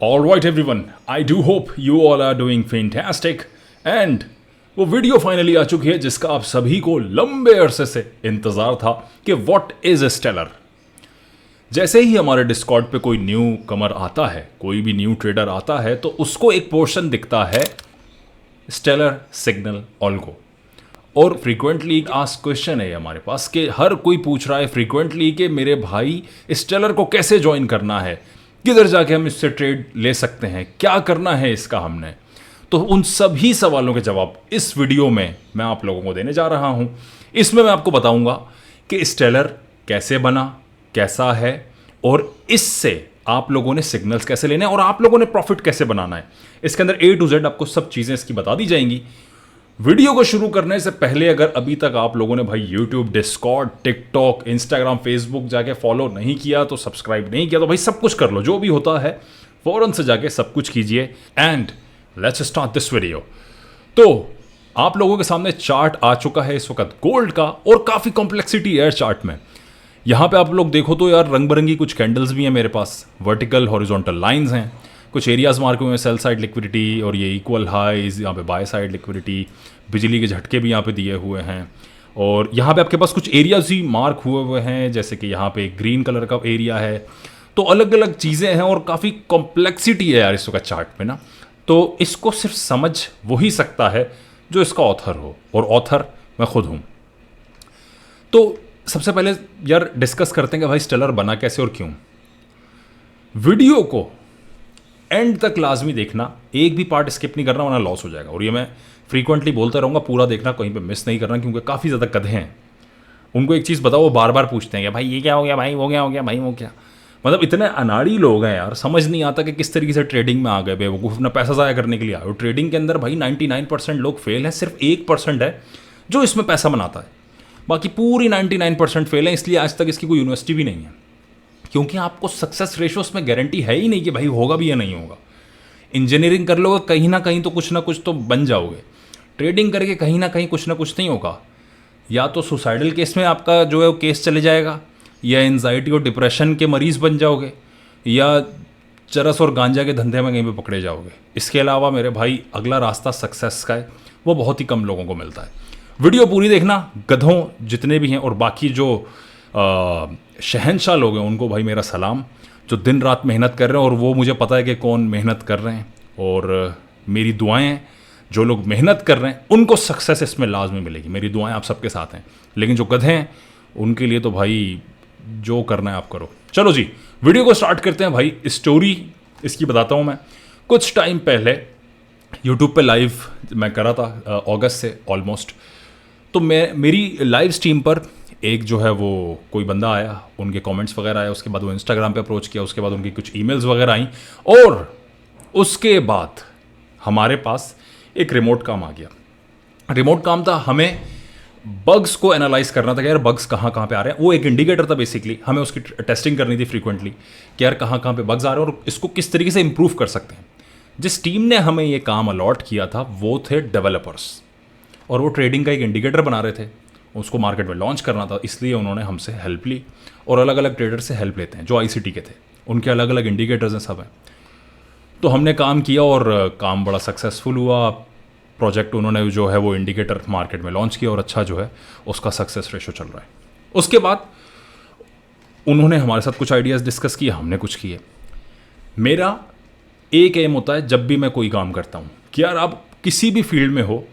All right, everyone. I do hope you all are doing fantastic. And वो video finally आ चुकी है जिसका आप सभी को लंबे अरसे से इंतजार था कि व्हाट इज स्टेलर। जैसे ही हमारे डिस्कॉर्ड पे कोई न्यू कमर आता है, कोई भी न्यू ट्रेडर आता है, तो उसको एक पोर्शन दिखता है स्टेलर सिग्नल ऑल्गो। और फ्रीक्वेंटली आस्क क्वेश्चन है हमारे पास कि हर कोई पूछ रहा है फ्रीक्वेंटली कि मेरे भाई स्टेलर को कैसे ज्वाइन करना है, किधर जाके हम इससे ट्रेड ले सकते हैं, क्या करना है इसका हमने। तो उन सभी सवालों के जवाब इस वीडियो में मैं आप लोगों को देने जा रहा हूं। इसमें मैं आपको बताऊंगा कि स्टेलर कैसे बना, कैसा है, और इससे आप लोगों ने सिग्नल्स कैसे लेने हैं और आप लोगों ने प्रॉफिट कैसे बनाना है। इसके अंदर A to Z आपको सब चीज़ें इसकी बता दी जाएंगी। वीडियो को शुरू करने से पहले अगर अभी तक आप लोगों ने भाई YouTube, Discord, TikTok, Instagram, Facebook जाके फॉलो नहीं किया, तो सब्सक्राइब नहीं किया, तो भाई सब कुछ कर लो। जो भी होता है फौरन से जाके सब कुछ कीजिए। And let's start this video. तो आप लोगों के सामने चार्ट आ चुका है इस वक्त गोल्ड का, और काफ़ी कॉम्प्लेक्सिटी है चार्ट में। यहाँ पे आप लोग देखो तो यार रंग बिरंगी कुछ कैंडल्स भी हैं मेरे पास, वर्टिकल हॉरिजॉन्टल लाइंस हैं, कुछ एरियाज मार्क हुए हैं, सेल साइड लिक्विडिटी और ये इक्वल हाइज, यहाँ पे बाय साइड लिक्विडिटी, बिजली के झटके भी यहाँ पे दिए हुए हैं। और यहाँ पे आपके पास कुछ एरियाज ही मार्क हुए हैं, जैसे कि यहाँ पे ग्रीन कलर का एरिया है। तो अलग अलग चीज़ें हैं और काफ़ी कॉम्प्लेक्सिटी है यार इस वक्त चार्ट में ना। तो इसको सिर्फ समझ वही सकता है जो इसका ऑथर हो, और ऑथर मैं खुद हूँ। तो सबसे पहले यार डिस्कस करते हैं कि भाई स्टेलर बना कैसे और क्यों। वीडियो को एंड तक लाजमी देखना, एक भी पार्ट स्किप नहीं करना वरना लॉस हो जाएगा। और ये मैं फ्रीक्वेंटली बोलता रहूँगा, पूरा देखना, कहीं पे मिस नहीं करना, क्योंकि काफ़ी ज़्यादा गधे हैं। उनको एक चीज़ बताओ, वो बार बार पूछते हैं कि भाई ये क्या हो गया, भाई वो क्या हो गया, भाई वो क्या। मतलब इतने अनाड़ी लोग हैं यार, समझ नहीं आता कि किस तरीके से ट्रेडिंग में आ गए बेवकूफ़, अपना पैसा ज़ाया करने के लिए आए। और ट्रेडिंग के अंदर भाई 99% लोग फेल हैं, सिर्फ 1% है जो इसमें पैसा बनाता है, बाकी पूरी 99% फेल है। इसलिए आज तक इसकी कोई यूनिवर्सिटी भी नहीं है, क्योंकि आपको सक्सेस रेशोस में गारंटी है ही नहीं कि भाई होगा भी या नहीं होगा। इंजीनियरिंग कर लोगे कहीं ना कहीं तो कुछ ना कुछ तो बन जाओगे, ट्रेडिंग करके कहीं ना कहीं कुछ ना कुछ नहीं होगा। या तो सुसाइडल केस में आपका जो है वो केस चले जाएगा, या एंजाइटी और डिप्रेशन के मरीज़ बन जाओगे, या चरस और गांजा के धंधे में कहीं पे पकड़े जाओगे। इसके अलावा मेरे भाई अगला रास्ता सक्सेस का है, वो बहुत ही कम लोगों को मिलता है। वीडियो पूरी देखना, गधों जितने भी हैं, और बाकी जो शहंशाह लोग हैं उनको भाई मेरा सलाम, जो दिन रात मेहनत कर रहे हैं। और वो मुझे पता है कि कौन मेहनत कर रहे हैं, और मेरी दुआएं, जो लोग मेहनत कर रहे हैं उनको सक्सेस इसमें लाजमी मिलेगी। मेरी दुआएं आप सबके साथ हैं। लेकिन जो गधे हैं उनके लिए तो भाई जो करना है आप करो। चलो जी, वीडियो को स्टार्ट करते हैं। भाई स्टोरी इसकी बताता हूँ मैं। कुछ टाइम पहले यूट्यूब पे लाइव मैं करा था, अगस्त से ऑलमोस्ट। तो मेरी लाइव स्ट्रीम पर एक जो है वो कोई बंदा आया, उनके कमेंट्स वगैरह आया, उसके बाद वो इंस्टाग्राम पे अप्रोच किया, उसके बाद उनकी कुछ ईमेल्स वगैरह आई, और उसके बाद हमारे पास एक रिमोट काम आ गया। रिमोट काम था, हमें बग्स को एनालाइज करना था कि यार बग्स कहाँ कहाँ पे आ रहे हैं। वो एक इंडिकेटर था बेसिकली, हमें उसकी टेस्टिंग करनी थी फ्रीक्वेंटली कि यार कहाँ कहाँ पे बग्स आ रहे हैं और इसको किस तरीके से इंप्रूव कर सकते हैं। जिस टीम ने हमें ये काम अलॉट किया था वो थे डेवलपर्स, और वो ट्रेडिंग का एक इंडिकेटर बना रहे थे, उसको मार्केट में लॉन्च करना था। इसलिए उन्होंने हमसे हेल्प ली, और अलग अलग ट्रेडर से हेल्प लेते हैं जो ICT के थे, उनके अलग अलग इंडिकेटर्स हैं, सब हैं। तो हमने काम किया और काम बड़ा सक्सेसफुल हुआ। प्रोजेक्ट उन्होंने जो है वो इंडिकेटर मार्केट में लॉन्च किया, और अच्छा जो है उसका सक्सेस रेशो चल रहा है। उसके बाद उन्होंने हमारे साथ कुछ आइडियाज़ डिस्कस किए, हमने कुछ किए। मेरा एक एम होता है जब भी मैं कोई काम करता हूँ कि यार आप किसी भी फील्ड में हो,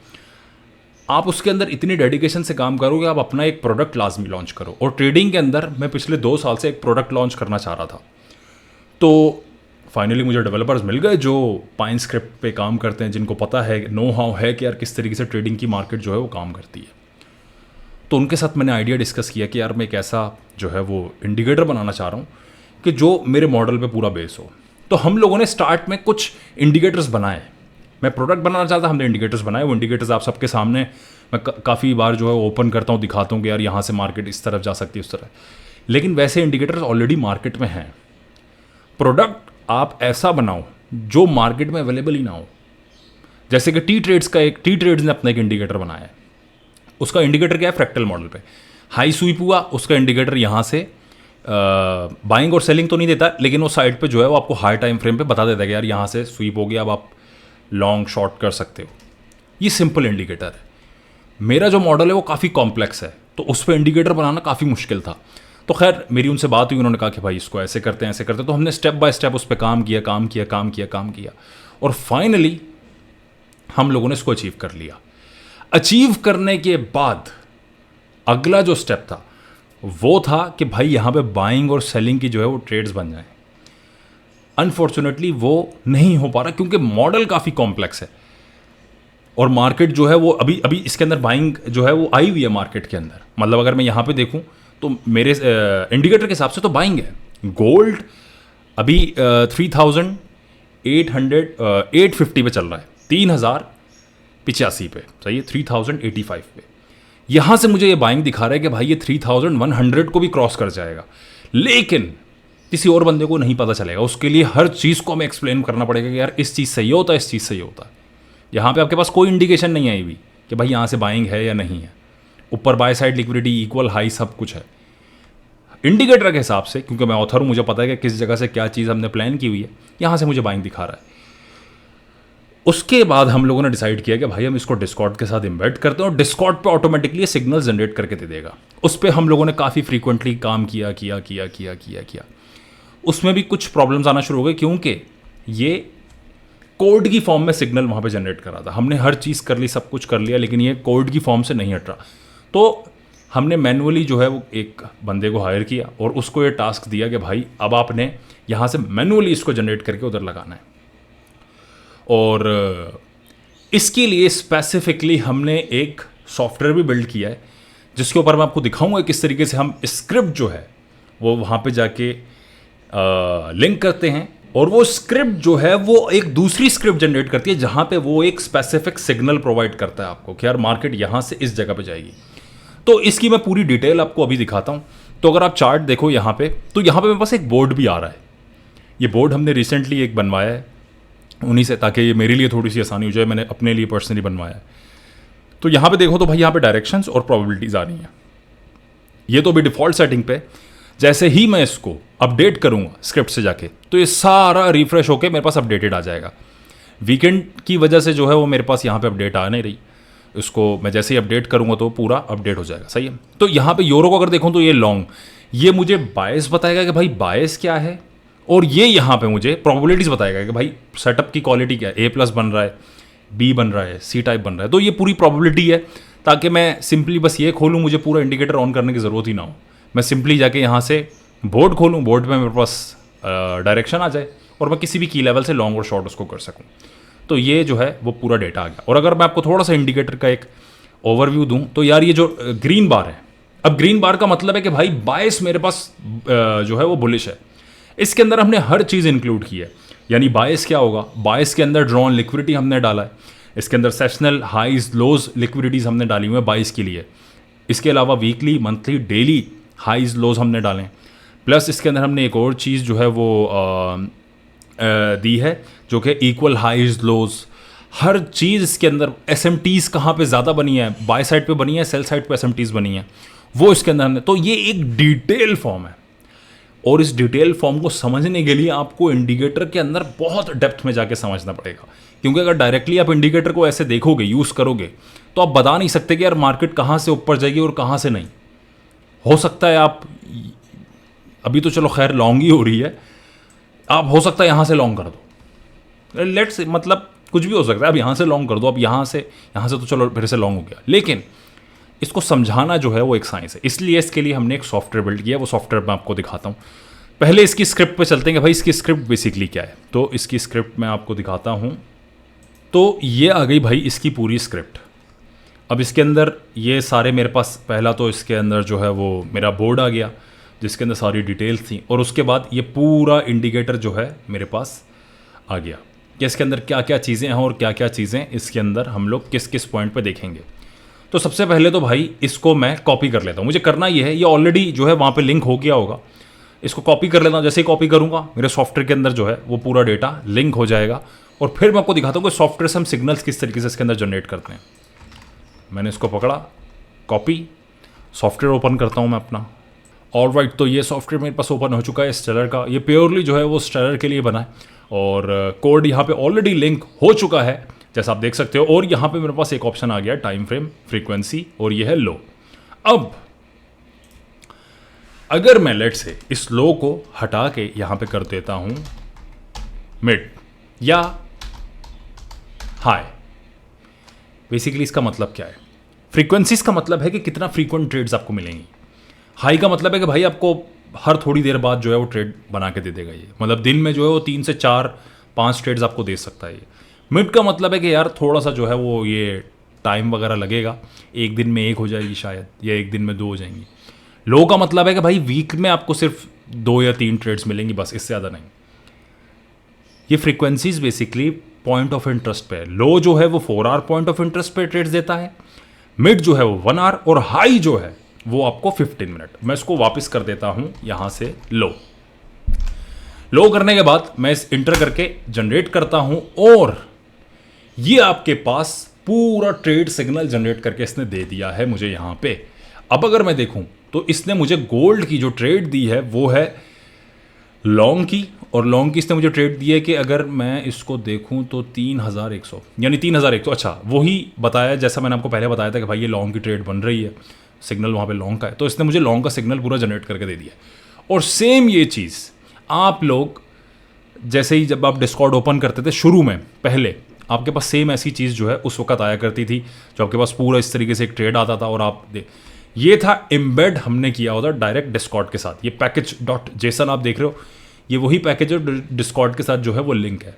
आप उसके अंदर इतनी डेडिकेशन से काम करो कि आप अपना एक प्रोडक्ट लाजमी लॉन्च करो। और ट्रेडिंग के अंदर मैं पिछले 2 साल से एक प्रोडक्ट लॉन्च करना चाह रहा था। तो फाइनली मुझे डेवलपर्स मिल गए जो पाइन स्क्रिप्ट पे काम करते हैं, जिनको पता है, नो हाउ है कि यार किस तरीके से ट्रेडिंग की मार्केट जो है वो काम करती है। तो उनके साथ मैंने आइडिया डिस्कस किया कि यार मैं एक ऐसा जो है वो इंडिकेटर बनाना चाह रहा हूँ कि जो मेरे मॉडल पे पूरा बेस हो। तो हम लोगों ने स्टार्ट में कुछ इंडिकेटर्स बनाए। मैं प्रोडक्ट बनाना चाहता, हमने इंडिकेटर्स बनाए। वो इंडिकेटर्स आप सबके सामने मैं काफ़ी बार जो है ओपन करता हूँ, दिखाता हूँ कि यार यहाँ से मार्केट इस तरफ जा सकती है, उस तरफ। लेकिन वैसे इंडिकेटर्स ऑलरेडी मार्केट में हैं। प्रोडक्ट आप ऐसा बनाओ जो मार्केट में अवेलेबल ही ना हो। जैसे कि टी ट्रेड्स ने अपना एक इंडिकेटर बनाया है। उसका इंडिकेटर क्या है? फ्रैक्टल मॉडल पे हाई स्वीप हुआ, उसका इंडिकेटर यहाँ से बाइंग और सेलिंग तो नहीं देता, लेकिन वो साइड पे जो है वो आपको हाई टाइम फ्रेम पे बता देता है कि यार यहाँ से स्वीप हो गया, अब आप लॉन्ग शॉर्ट कर सकते हो। ये सिंपल इंडिकेटर है। मेरा जो मॉडल है वो काफ़ी कॉम्प्लेक्स है, तो उस पर इंडिकेटर बनाना काफ़ी मुश्किल था। तो खैर मेरी उनसे बात हुई, उन्होंने कहा कि भाई इसको ऐसे करते हैं ऐसे करते हैं। तो हमने स्टेप बाय स्टेप उस पर काम किया और फाइनली हम लोगों ने इसको अचीव कर लिया। अचीव करने के बाद अगला जो स्टेप था वो था कि भाई यहाँ पे बाइंग और सेलिंग की जो है वो ट्रेड्स बन जाएं। अनफॉर्चुनेटली वो नहीं हो पा रहा क्योंकि मॉडल काफ़ी कॉम्प्लेक्स है और मार्केट जो है वो अभी अभी इसके अंदर बाइंग जो है वो आई हुई है मार्केट के अंदर। मतलब अगर मैं यहाँ पे देखूँ तो मेरे इंडिकेटर के हिसाब से तो बाइंग है। गोल्ड अभी 850 पे चल रहा है, 3085 पे, सही है, 3085 पे। यहाँ से मुझे ये बाइंग दिखा रहा है कि भाई ये 3100 को भी क्रॉस कर जाएगा, लेकिन किसी और बंदे को नहीं पता चलेगा। उसके लिए हर चीज़ को हमें एक्सप्लेन करना पड़ेगा कि यार इस चीज़ से ये होता है, इस चीज़ से ये होता है। यहाँ पे आपके पास कोई इंडिकेशन नहीं आई हुई कि भाई यहाँ से बाइंग है या नहीं है। ऊपर by side liquidity equal high सब कुछ है इंडिकेटर के हिसाब से, क्योंकि मैं ऑथर हूँ, मुझे पता है कि किस जगह से क्या चीज़ हमने प्लान की हुई है। यहाँ से मुझे बाइंग दिखा रहा है। उसके बाद हम लोगों ने डिसाइड किया कि भाई हम इसको डिस्कॉर्ड के साथ इम्बेड करते हैं और डिस्कॉर्ड पे ऑटोमेटिकली सिग्नल जनरेट करके दे देगा। उस पर हम लोगों ने काफ़ी फ्रीक्वेंटली काम किया। उसमें भी कुछ प्रॉब्लम्स आना शुरू हो गए क्योंकि ये कोड की फॉर्म में सिग्नल वहाँ पे जनरेट कर रहा था। हमने हर चीज़ कर ली, सब कुछ कर लिया, लेकिन ये कोड की फॉर्म से नहीं हट रहा। तो हमने मैनुअली जो है वो एक बंदे को हायर किया और उसको ये टास्क दिया कि भाई अब आपने यहाँ से मैनुअली इसको जनरेट करके उधर लगाना है। और इसके लिए स्पेसिफिकली हमने एक सॉफ्टवेयर भी बिल्ड किया है जिसके ऊपर मैं आपको दिखाऊंगा किस तरीके से हम स्क्रिप्ट जो है वो वहाँ पे जाके लिंक करते हैं और वो स्क्रिप्ट जो है वो एक दूसरी स्क्रिप्ट जनरेट करती है जहाँ पे वो एक स्पेसिफिक सिग्नल प्रोवाइड करता है आपको कि यार मार्केट यहाँ से इस जगह पे जाएगी। तो इसकी मैं पूरी डिटेल आपको अभी दिखाता हूँ। तो अगर आप चार्ट देखो यहाँ पे, तो यहाँ पे मेरे पास एक बोर्ड भी आ रहा है। ये बोर्ड हमने रिसेंटली एक बनवाया है उन्हीं से, ताकि ये मेरे लिए थोड़ी सी आसानी हो जाए। मैंने अपने लिए पर्सनली बनवाया है। तो यहाँ पे देखो तो भाई यहाँ पे डायरेक्शंस और प्रोबेबिलिटीज़ आ रही हैं। ये तो भी डिफ़ॉल्ट सेटिंग पे, जैसे ही मैं इसको अपडेट करूँगा स्क्रिप्ट से जाके तो ये सारा रिफ्रेश होकर मेरे पास अपडेटेड आ जाएगा। वीकेंड की वजह से जो है वो मेरे पास यहाँ पे अपडेट आ नहीं रही। इसको मैं जैसे ही अपडेट करूँगा तो पूरा अपडेट हो जाएगा, सही है। तो यहाँ पे यूरो को अगर देखूँ तो ये लॉन्ग, ये मुझे बायस बताएगा कि भाई बायस क्या है, और ये यहाँ पे मुझे प्रोबेबिलिटीज़ बताएगा कि भाई सेटअप की क्वालिटी क्या है, A+ बन रहा है, B बन रहा है, C टाइप बन रहा है। तो ये पूरी प्रोबेबिलिटी है, ताकि मैं सिंपली बस ये खोलूँ, मुझे पूरा इंडिकेटर ऑन करने की ज़रूरत ही ना हो। मैं सिंपली जाके यहाँ से बोर्ड खोलूँ, बोर्ड पे मेरे पास डायरेक्शन आ जाए और मैं किसी भी की लेवल से लॉन्ग और शॉर्ट उसको कर सकूँ। तो ये जो है वो पूरा डेटा आ गया। और अगर मैं आपको थोड़ा सा इंडिकेटर का एक ओवरव्यू दूँ तो यार ये जो ग्रीन बार है, अब ग्रीन बार का मतलब है कि भाई बायस मेरे पास जो है वो बुलिश है। इसके अंदर हमने हर चीज़ इंक्लूड की है। यानी बायस क्या होगा, बायस के अंदर ड्रॉन लिक्विडिटी हमने डाला है, इसके अंदर सेशनल हाइज लोज लिक्विडिटीज़ हमने डाली हुई है बायस के लिए। इसके अलावा वीकली, मंथली, डेली हाइज लोज हमने डाले हैं। प्लस इसके अंदर हमने एक और चीज़ जो है वो दी है जो कि इक्वल हाइज लोज, हर चीज़ इसके अंदर। SMTs कहाँ पे ज़्यादा बनी है, बाय साइड पे बनी है, सेल साइड पे SMTs बनी है, वो इसके अंदर हमने। तो ये एक डिटेल फॉर्म है और इस डिटेल फॉर्म को समझने के लिए आपको इंडिकेटर के अंदर बहुत डेप्थ में जाके समझना पड़ेगा, क्योंकि अगर डायरेक्टली आप इंडिकेटर को ऐसे देखोगे, यूज़ करोगे, तो आप बता नहीं सकते कि यार मार्केट कहाँ से ऊपर जाएगी और कहाँ से नहीं। हो सकता है आप अभी तो चलो खैर लॉन्ग ही हो रही है, आप हो सकता है यहाँ से लॉन्ग कर दो, लेट्स मतलब कुछ भी हो सकता है। अब यहाँ से लॉन्ग कर दो, अब यहाँ से तो चलो फिर से लॉन्ग हो गया। लेकिन इसको समझाना जो है वो एक साइंस है, इसलिए इसके लिए हमने एक सॉफ्टवेयर बिल्ड किया। वो सॉफ्टवेयर मैं आपको दिखाता हूँ। पहले इसकी स्क्रिप्ट पे चलते हैं कि भाई इसकी स्क्रिप्ट बेसिकली क्या है। तो इसकी स्क्रिप्ट मैं आपको दिखाता हूँ। तो ये आ गई भाई इसकी पूरी स्क्रिप्ट। अब इसके अंदर ये सारे मेरे पास, पहला तो इसके अंदर जो है वो मेरा बोर्ड आ गया जिसके अंदर सारी डिटेल्स थी, और उसके बाद ये पूरा इंडिकेटर जो है मेरे पास आ गया कि इसके अंदर क्या क्या चीज़ें हैं और क्या क्या चीज़ें इसके अंदर हम लोग किस किस पॉइंट पे देखेंगे। तो सबसे पहले तो भाई इसको मैं कॉपी कर लेता हूँ। मुझे करना ये है, ये ऑलरेडी जो है वहाँ पे लिंक हो गया होगा, इसको कॉपी कर लेता हूँ। जैसे ही कॉपी करूँगा मेरे सॉफ्टवेयर के अंदर जो है वो पूरा डेटा लिंक हो जाएगा, और फिर मैं आपको दिखाता हूँ कि सॉफ्टवेयर से हम सिग्नल्स किस तरीके से इसके अंदर जनरेट करते हैं। मैंने इसको पकड़ा, कॉपी, सॉफ्टवेयर ओपन करता हूँ मैं अपना, ऑलराइट, तो ये सॉफ्टवेयर मेरे पास ओपन हो चुका है स्टेलर का। ये प्योरली जो है वो स्टेलर के लिए बना है और कोड यहाँ पे ऑलरेडी लिंक हो चुका है जैसा आप देख सकते हो। और यहाँ पे मेरे पास एक ऑप्शन आ गया टाइम फ्रेम, फ्रीक्वेंसी, और ये है लो। अब अगर मैं लेट से इस लो को हटा के यहाँ पे कर देता हूँ मिड या हाई, बेसिकली इसका मतलब क्या है? फ्रीक्वेंसीज का मतलब है कि कितना फ्रीक्वेंट ट्रेड्स आपको मिलेंगी। हाई का मतलब है कि भाई आपको हर थोड़ी देर बाद जो है वो ट्रेड बना के दे देगा ये, मतलब दिन में जो है वो 3 से 4-5 ट्रेड्स आपको दे सकता है ये। मिड का मतलब है कि यार थोड़ा सा जो है वो ये टाइम वगैरह लगेगा, एक दिन में 1 हो जाएगी शायद, या एक दिन में 2 हो जाएंगी। लो का मतलब है कि भाई वीक में आपको सिर्फ 2 या 3 ट्रेड्स मिलेंगी, बस, इससे ज़्यादा नहीं। ये frequencies basically point of interest पे है। लो जो है वो 4 आवर पॉइंट ऑफ इंटरेस्ट पे ट्रेड्स देता है, मिड जो है वो 1 आवर, और हाई जो है वो आपको 15 मिनट। मैं इसको वापस कर देता हूं यहां से लो करने के बाद मैं इस इंटर करके जनरेट करता हूं और ये आपके पास पूरा ट्रेड सिग्नल जनरेट करके इसने दे दिया है मुझे यहां पे। अब अगर मैं देखूं तो इसने मुझे गोल्ड की जो ट्रेड दी है वो है लॉन्ग की, और लॉन्ग की इसने मुझे ट्रेड दी है कि अगर मैं इसको देखूं तो 3100, यानी 3100। अच्छा, वही बताया जैसा मैंने आपको पहले बताया था कि भाई ये लॉन्ग की ट्रेड बन रही है, सिग्नल वहाँ पे लॉन्ग का है, तो इसने मुझे लॉन्ग का सिग्नल पूरा जनरेट करके दे दिया। और सेम ये चीज़ आप लोग जैसे ही जब आप डिस्कॉर्ड ओपन करते थे शुरू में, पहले आपके पास सेम ऐसी चीज़ जो है उस वक्त आया करती थी, जो आपके पास पूरा इस तरीके से एक ट्रेड आता था और आप ये था एम्बेड हमने किया होता डायरेक्ट डिस्कॉर्ड के साथ। ये package.json आप देख रहे हो, ये वही पैकेज है डिस्कॉर्ड के साथ जो है वो लिंक है।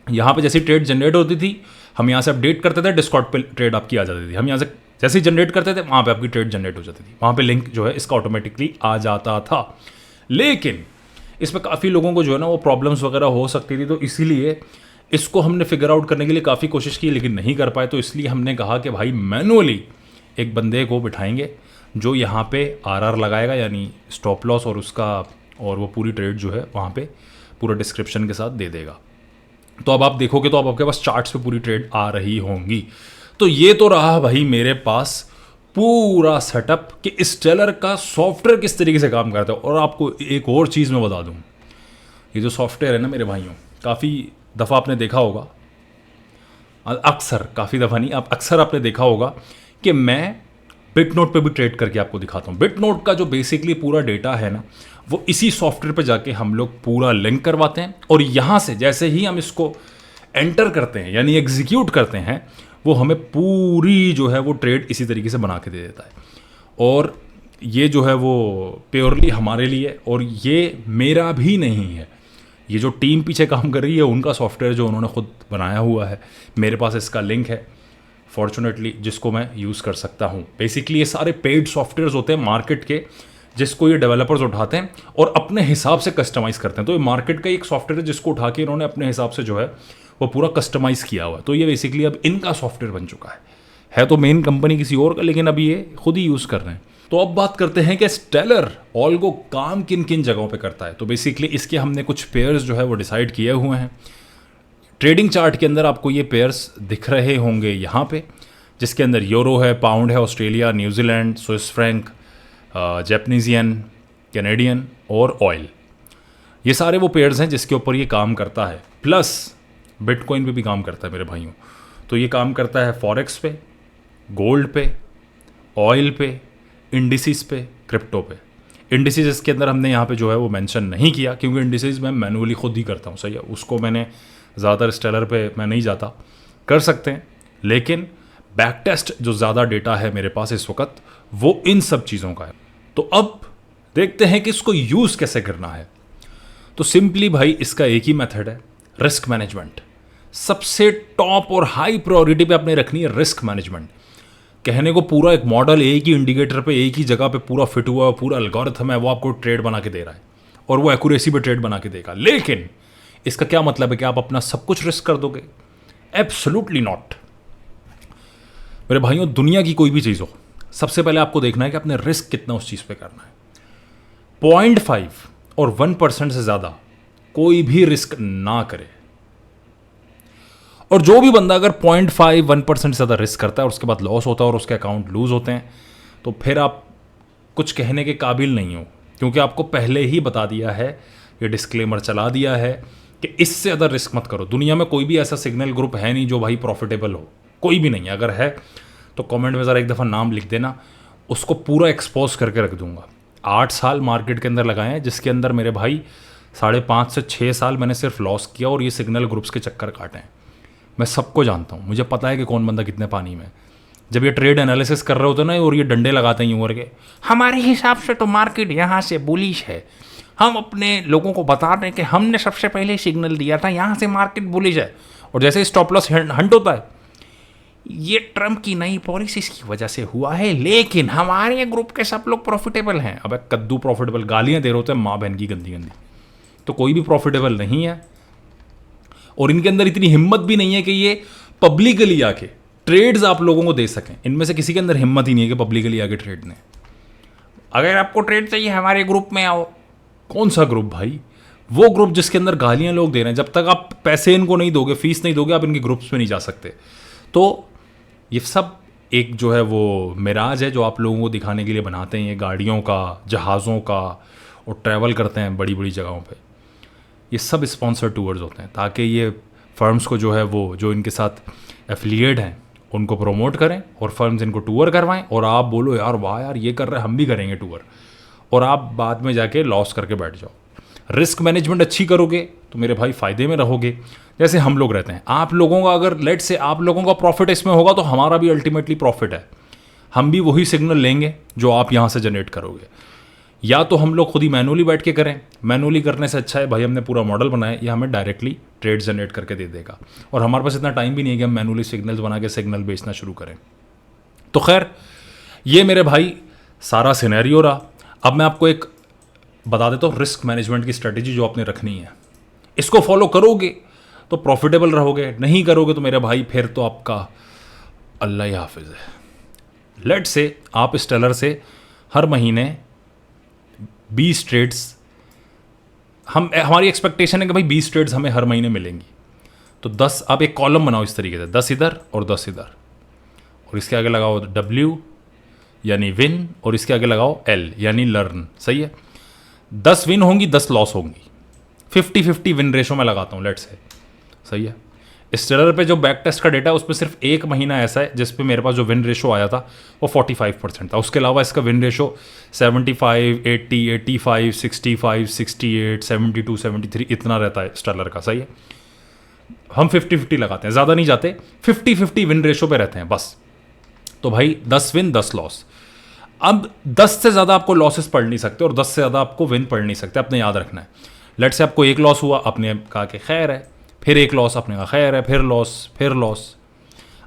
यहाँ पे जैसी ट्रेड जनरेट होती थी हम यहाँ से अपडेट करते थे, डिस्कॉर्ड पे ट्रेड आपकी आ जाती थी। हम यहाँ से जैसे ही जनरेट करते थे वहाँ पे आपकी ट्रेड जनरेट हो जाती थी, वहाँ पे लिंक जो है इसका ऑटोमेटिकली आ जाता था। लेकिन इसमें काफ़ी लोगों को जो है ना वो प्रॉब्लम्स वगैरह हो सकती थी, तो इसीलिए इसको हमने फिगर आउट करने के लिए काफ़ी कोशिश की लेकिन नहीं कर पाए। तो इसलिए हमने कहा कि भाई मैनुअली एक बंदे को बिठाएंगे जो यहाँ पे आरआर लगाएगा, यानी स्टॉप लॉस और उसका, और वो पूरी ट्रेड जो है वहाँ पे पूरा डिस्क्रिप्शन के साथ दे देगा। तो अब आप देखोगे तो अब आपके पास चार्ट्स पे पूरी ट्रेड आ रही होंगी। तो ये तो रहा भाई मेरे पास पूरा सेटअप कि स्टेलर का सॉफ्टवेयर किस तरीके से काम करता है। और आपको एक और चीज़ मैं बता दूं, ये जो सॉफ्टवेयर है ना मेरे भाइयों, काफ़ी दफ़ा आपने देखा होगा, अक्सर, काफ़ी दफ़ा नहीं, आप अक्सर आपने देखा होगा कि मैं बिटनोट पे भी ट्रेड करके आपको दिखाता हूँ। बिटनोट का जो बेसिकली पूरा डेटा है ना वो इसी सॉफ्टवेयर पे जाके हम लोग पूरा लिंक करवाते हैं, और यहाँ से जैसे ही हम इसको एंटर करते हैं यानी एग्जीक्यूट करते हैं, वो हमें पूरी जो है वो ट्रेड इसी तरीके से बना के दे देता है। और ये जो है वो प्योरली हमारे लिए, और ये मेरा भी नहीं है, ये जो टीम पीछे काम कर रही है उनका सॉफ्टवेयर जो उन्होंने खुद बनाया हुआ है। मेरे पास इसका लिंक है फॉर्चुनेटली, जिसको मैं यूज़ कर सकता हूँ। बेसिकली ये सारे पेड सॉफ्टवेयर्स होते हैं मार्केट के, जिसको ये डेवलपर्स उठाते हैं और अपने हिसाब से कस्टमाइज़ करते हैं। तो ये मार्केट का एक सॉफ्टवेयर है जिसको उठा के इन्होंने अपने हिसाब से जो है वो पूरा कस्टमाइज़ किया हुआ है। तो ये बेसिकली अब इनका सॉफ्टवेयर बन चुका है तो मेन कंपनी किसी और का, लेकिन अब ये खुद ही यूज़ कर रहे हैं। तो अब बात करते हैं कि स्टेलर ऑल्गो काम किन किन जगहों पे करता है। तो बेसिकली इसके हमने कुछ पेयर्स जो है वो डिसाइड किए हुए हैं। ट्रेडिंग चार्ट के अंदर आपको ये पेयर्स दिख रहे होंगे यहाँ पे, जिसके अंदर यूरो है, पाउंड है, Australia, New Zealand, Swiss franc, Japanese येन, कैनेडियन और ऑयल। ये सारे वो पेयर्स हैं जिसके ऊपर ये काम करता है। प्लस बिटकॉइन पे भी काम करता है मेरे भाइयों। तो ये काम करता है फॉरेक्स पे, गोल्ड पे, ऑयल पे, इंडिसेस पे, क्रिप्टो पे। इंडिसेस इसके अंदर हमने यहाँ पे जो है वो मेंशन नहीं किया क्योंकि इंडिसेस मैं मैनुअली खुद ही करता हूँ, सही है। उसको मैंने ज़्यादातर स्टेलर पे मैं नहीं जाता, कर सकते हैं, लेकिन बैक टेस्ट जो ज़्यादा डेटा है मेरे पास इस वक्त वो इन सब चीज़ों का है। तो अब देखते हैं कि इसको यूज़ कैसे करना है। तो सिंपली भाई इसका एक ही मेथड है, रिस्क मैनेजमेंट। सबसे टॉप और हाई प्रायोरिटी पे आपने रखनी है रिस्क मैनेजमेंट। कहने को पूरा एक मॉडल एक ही इंडिकेटर पे एक ही जगह पे पूरा फिट हुआ, पूरा एल्गोरिथम है, वो आपको ट्रेड बना के दे रहा है और वो एक्यूरेसी पे ट्रेड बना के देगा। लेकिन इसका क्या मतलब है कि आप अपना सब कुछ रिस्क कर दोगे? एब्सोल्युटली नॉट मेरे भाइयों। दुनिया की कोई भी चीज़ हो, सबसे पहले आपको देखना है कि आपने रिस्क कितना उस चीज़ पे करना है। 0.5 और 1% से ज़्यादा कोई भी रिस्क ना करे। और जो भी बंदा अगर 0.5-1% से ज़्यादा रिस्क करता है और उसके बाद लॉस होता है और उसके अकाउंट लूज होते हैं, तो फिर आप कुछ कहने के काबिल नहीं हो। क्योंकि आपको पहले ही बता दिया है, ये डिस्क्लेमर चला दिया है कि इससे ज़्यादा रिस्क मत करो। दुनिया में कोई भी ऐसा सिग्नल ग्रुप है नहीं जो भाई प्रॉफिटेबल हो, कोई भी नहीं है। अगर है तो कमेंट में ज़रा एक दफ़ा नाम लिख देना, उसको पूरा एक्सपोज करके रख दूंगा। 8 साल मार्केट के अंदर लगाए हैं, जिसके अंदर मेरे भाई 5.5 से 6 साल मैंने सिर्फ लॉस किया और ये सिग्नल ग्रुप्स के चक्कर काटे हैं। मैं सबको जानता हूँ, मुझे पता है कि कौन बंदा कितने पानी में है। जब ये ट्रेड एनालिसिस कर रहे होते ना और ये डंडे लगाते हैं यूँ करके, हमारे हिसाब से तो मार्केट यहाँ से बुलिश है, हम अपने लोगों को बता रहे हैं कि हमने सबसे पहले सिग्नल दिया था यहाँ से मार्केट बुलिश है, और जैसे स्टॉप लॉस हंट होता है, ये ट्रम्प की नई पॉलिसीज की वजह से हुआ है, लेकिन हमारे ग्रुप के सब लोग प्रॉफिटेबल हैं। अब कद्दू प्रॉफिटेबल, गालियाँ दे रहे होते हैं माँ बहन की गंदी गंदी, तो कोई भी प्रॉफिटेबल नहीं है। और इनके अंदर इतनी हिम्मत भी नहीं है कि ये पब्लिकली आके ट्रेड्स आप लोगों को दे सकें। इनमें से किसी के अंदर हिम्मत ही नहीं है कि पब्लिकली आके ट्रेड दें। अगर आपको ट्रेड चाहिए हमारे ग्रुप में आओ। कौन सा ग्रुप भाई? वो ग्रुप जिसके अंदर गालियां लोग दे रहे हैं। जब तक आप पैसे इनको नहीं दोगे, फीस नहीं दोगे, आप इनके ग्रुप्स में नहीं जा सकते। तो ये सब एक जो है वो मिराज है जो आप लोगों को दिखाने के लिए बनाते हैं, ये गाड़ियों का, जहाज़ों का, और ट्रैवल करते हैं बड़ी बड़ी जगहों पे। ये सब स्पॉन्सर टूर्स होते हैं ताकि ये फर्म्स को जो है वो जो इनके साथ एफिलिएट हैं उनको प्रमोट करें और फर्म्स इनको टूर करवाएं, और आप बोलो यार वाह यार ये कर रहे हैं, हम भी करेंगे टूर, और आप बाद में जाके लॉस करके बैठ जाओ। रिस्क मैनेजमेंट अच्छी करोगे तो मेरे भाई फ़ायदे में रहोगे। जैसे हम लोग रहते हैं, आप लोगों का अगर लेट से आप लोगों का प्रॉफिट इसमें होगा तो हमारा भी अल्टीमेटली प्रॉफिट है। हम भी वही सिग्नल लेंगे जो आप यहाँ से जनरेट करोगे। या तो हम लोग खुद ही मैनुअली बैठ के करें, मैनुअली करने से अच्छा है भाई हमने पूरा मॉडल बनाया, या हमें डायरेक्टली ट्रेड जनरेट करके दे देगा, और हमारे पास इतना टाइम भी नहीं है कि हम मैनुअली सिग्नल्स बना के सिग्नल बेचना शुरू करें। तो खैर ये मेरे भाई सारा सिनेरियो रहा। अब मैं आपको एक बता देता हूँ रिस्क मैनेजमेंट की स्ट्रेटेजी जो आपने रखनी है। इसको फॉलो करोगे तो प्रॉफिटेबल रहोगे, नहीं करोगे तो मेरे भाई फिर तो आपका अल्लाह ही हाफिज़ है। लेट से आप स्टेलर से हर महीने 20 ट्रेड्स, हमारी एक्सपेक्टेशन है कि भाई 20 ट्रेड्स हमें हर महीने मिलेंगी। तो 10 आप एक कॉलम बनाओ इस तरीके से, 10 इधर और 10 इधर, और इसके आगे लगाओ W यानी विन, और इसके आगे लगाओ L यानी लर्न। सही है? 10 विन होंगी, 10 लॉस होंगी, 50-50 विन रेशो में लगाता हूँ लेट से। सही है? स्टेलर पे जो बैक टेस्ट का डेटा है उसमें सिर्फ एक महीना ऐसा है जिस पे मेरे पास जो विन रेशो आया था वो 45% था। उसके अलावा इसका विन रेशो 75, 80, 85, 65, 68, 72, 73 इतना रहता है स्टेलर का। सही है? हम 50-50 लगाते हैं, ज़्यादा नहीं जाते, 50-50 विन रेशो पे रहते हैं बस। तो भाई 10 विन 10 लॉस। अब 10 से ज़्यादा आपको लॉसेस पढ़ नहीं सकते और 10 से ज़्यादा आपको विन पढ़ नहीं सकते, अपने याद रखना है। लेट से आपको एक लॉस हुआ, आपने कहा कि खैर है, फिर एक लॉस, आपने कहा खैर है, फिर लॉस, फिर लॉस।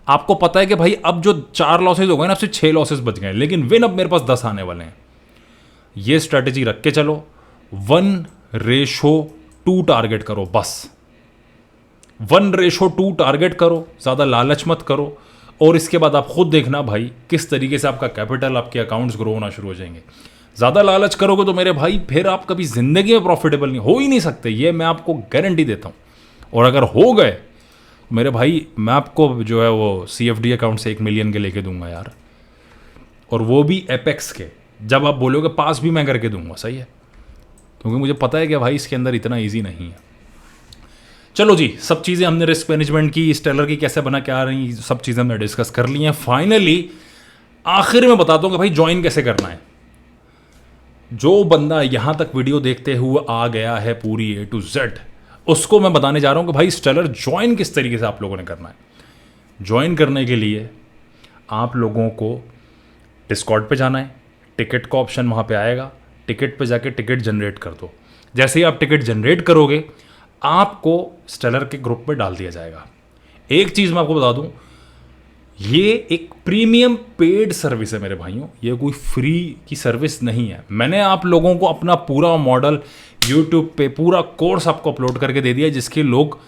आपको पता है कि भाई अब जो 4 लॉसेज हो गए ना, अब से 6 लॉसेज बच गए, लेकिन विन अब मेरे पास 10 आने वाले हैं। ये स्ट्रैटेजी रख के चलो, 1:2 टारगेट करो बस, 1:2 टारगेट करो, ज़्यादा लालच मत करो। और इसके बाद आप खुद देखना भाई किस तरीके से आपका कैपिटल, आपके अकाउंट्स ग्रो होना शुरू हो जाएंगे। ज़्यादा लालच करोगे तो मेरे भाई फिर आप कभी ज़िंदगी में प्रॉफिटेबल नहीं हो ही नहीं सकते, ये मैं आपको गारंटी देता हूँ। और अगर हो गए मेरे भाई, मैं आपको जो है वो CFD अकाउंट से 1 मिलियन के लेके दूंगा यार, और वो भी एपेक्स के। जब आप बोलोगे पास भी मैं करके दूंगा। सही है? क्योंकि मुझे पता है कि भाई इसके अंदर इतना ईजी नहीं है। चलो जी, सब चीज़ें हमने रिस्क मैनेजमेंट की, स्टेलर की कैसे बना के आ रही, सब चीज़ें हमने डिस्कस कर ली हैं। फाइनली आखिर में बताता हूँ कि भाई ज्वाइन कैसे करना है। जो बंदा यहाँ तक वीडियो देखते हुए आ गया है पूरी A to Z, उसको मैं बताने जा रहा हूँ कि भाई स्टेलर ज्वाइन किस तरीके से आप लोगों ने करना है। ज्वाइन करने के लिए आप लोगों को डिस्कॉर्ड पे जाना है, टिकट का ऑप्शन वहाँ पे आएगा, टिकट पे जाके टिकट जनरेट कर दो। जैसे ही आप टिकट जनरेट करोगे आपको स्टेलर के ग्रुप में डाल दिया जाएगा। एक चीज़ मैं आपको बता दूं, ये एक प्रीमियम पेड सर्विस है मेरे भाइयों, ये कोई फ्री की सर्विस नहीं है। मैंने आप लोगों को अपना पूरा मॉडल यूट्यूब पे, पूरा कोर्स आपको अपलोड करके दे दिया, जिसके लोग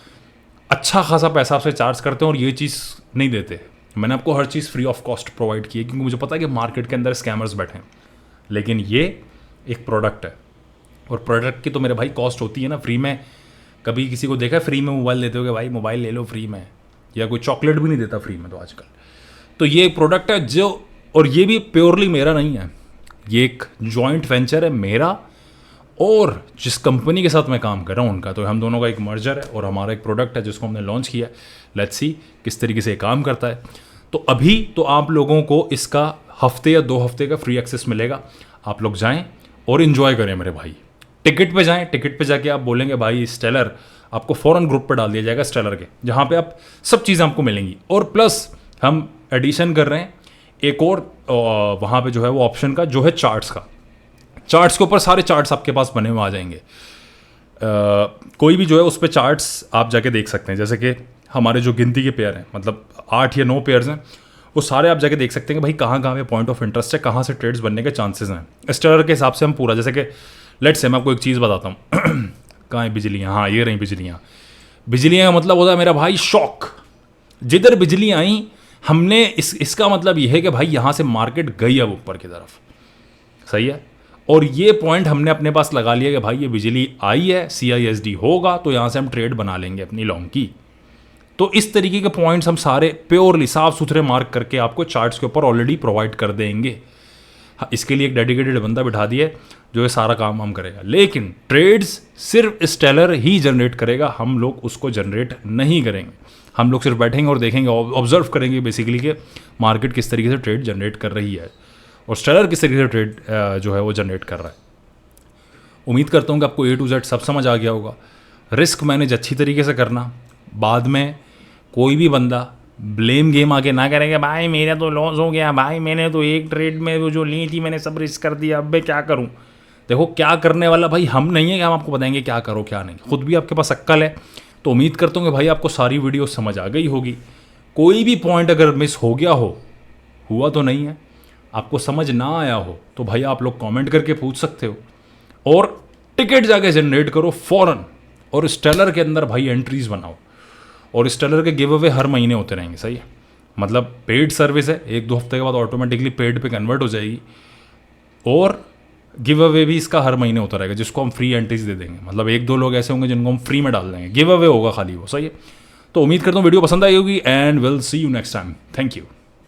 अच्छा खासा पैसा आपसे चार्ज करते हैं और ये चीज़ नहीं देते। मैंने आपको हर चीज़ फ्री ऑफ कॉस्ट प्रोवाइड की है, क्योंकि मुझे पता है कि मार्केट के अंदर स्कैमर्स बैठे हैं। लेकिन ये एक प्रोडक्ट है, और प्रोडक्ट की तो मेरे भाई कॉस्ट होती है ना। फ्री में कभी किसी को देखा है फ्री में मोबाइल देते हो कि भाई मोबाइल ले लो फ्री में, या कोई चॉकलेट भी नहीं देता फ्री में तो आजकल। तो ये एक प्रोडक्ट है जो, और ये भी प्योरली मेरा नहीं है, ये एक जॉइंट वेंचर है मेरा और जिस कंपनी के साथ मैं काम कर रहा हूँ उनका, तो हम दोनों का एक मर्जर है और हमारा एक प्रोडक्ट है जिसको हमने लॉन्च किया है। लेट्स सी किस तरीके से ये काम करता है। तो अभी तो आप लोगों को इसका हफ्ते या 2 हफ्ते का फ्री एक्सेस मिलेगा। आप लोग जाएं और इन्जॉय करें मेरे भाई। टिकट पे जाएं, टिकट पे जाके आप बोलेंगे भाई स्टेलर, आपको फ़ौरन ग्रुप पे डाल दिया जाएगा स्टेलर के, जहाँ पे आप सब चीज़ें आपको मिलेंगी। और प्लस हम एडिशन कर रहे हैं एक और वहाँ पे जो है वो ऑप्शन का, जो है चार्ट्स का। चार्ट्स के ऊपर सारे चार्ट्स आपके पास बने हुए आ जाएंगे। कोई भी जो है उस पर चार्ट्स आप जाके देख सकते हैं। जैसे कि हमारे जो गिनती के पेयर हैं, मतलब 8 या 9 पेयर्स हैं, वो सारे आप जाके देख सकते हैं कि भाई कहाँ कहाँ पे पॉइंट ऑफ इंटरेस्ट है, कहाँ से ट्रेड्स बनने के चांसेस हैं। स्टेलर के हिसाब से हम पूरा, जैसे कि लेट्स से मैं आपको एक चीज़ बताता हूँ कहाँ है बिजलियाँ, हाँ ये रही बिजलियाँ। बिजलियाँ का मतलब होता है मेरा भाई शॉक। जिधर बिजली आई हमने इसका मतलब ये है कि भाई यहाँ से मार्केट गई अब ऊपर की तरफ, सही है। और ये पॉइंट हमने अपने पास लगा लिया कि भाई ये बिजली आई है, CISD होगा तो यहाँ से हम ट्रेड बना लेंगे अपनी लॉन्ग की। तो इस तरीके के पॉइंट्स हम सारे प्योरली साफ सुथरे मार्क करके आपको चार्ट्स के ऊपर ऑलरेडी प्रोवाइड कर देंगे। इसके लिए एक डेडिकेटेड बंदा बिठा दिया है जो ये सारा काम हम करेगा। लेकिन ट्रेड्स सिर्फ स्टेलर ही जनरेट करेगा, हम लोग उसको जनरेट नहीं करेंगे। हम लोग सिर्फ बैठेंगे और देखेंगे, ऑब्जर्व करेंगे बेसिकली कि मार्केट किस तरीके से ट्रेड जनरेट कर रही है और स्टेलर किस तरीके से ट्रेड जो है वो जनरेट कर रहा है। उम्मीद करता हूँ कि आपको A to Z सब समझ आ गया होगा। रिस्क मैनेज अच्छी तरीके से करना, बाद में कोई भी बंदा ब्लेम गेम आके ना करेगा भाई मेरा तो लॉस हो गया, भाई मैंने तो एक ट्रेड में वो जो ली थी मैंने सब रिस्क कर दिया, अब मैं क्या करूं। देखो क्या करने वाला भाई हम नहीं है कि हम आपको बताएंगे क्या करो क्या नहीं, खुद भी आपके पास अक्ल है। तो उम्मीद करता हूँ कि भाई आपको सारी वीडियो समझ आ गई होगी। कोई भी पॉइंट अगर मिस हो गया हो, हुआ तो नहीं है, आपको समझ ना आया हो तो भाई आप लोग कमेंट करके पूछ सकते हो। और टिकट जाके जनरेट करो फ़ौरन, और स्टेलर के अंदर भाई एंट्रीज बनाओ। और स्टेलर के गिव अवे हर महीने होते रहेंगे, सही है। मतलब पेड सर्विस है, 1-2 हफ्ते के बाद ऑटोमेटिकली पेड पे कन्वर्ट हो जाएगी। और गिव अवे भी इसका हर महीने होता रहेगा, जिसको हम फ्री एंट्रीज दे देंगे। मतलब 1-2 लोग ऐसे होंगे जिनको हम फ्री में डाल देंगे, गिव अवे होगा खाली वो, सही है। तो उम्मीद करता हूँ वीडियो पसंद आई होगी and will see you next time. Thank you.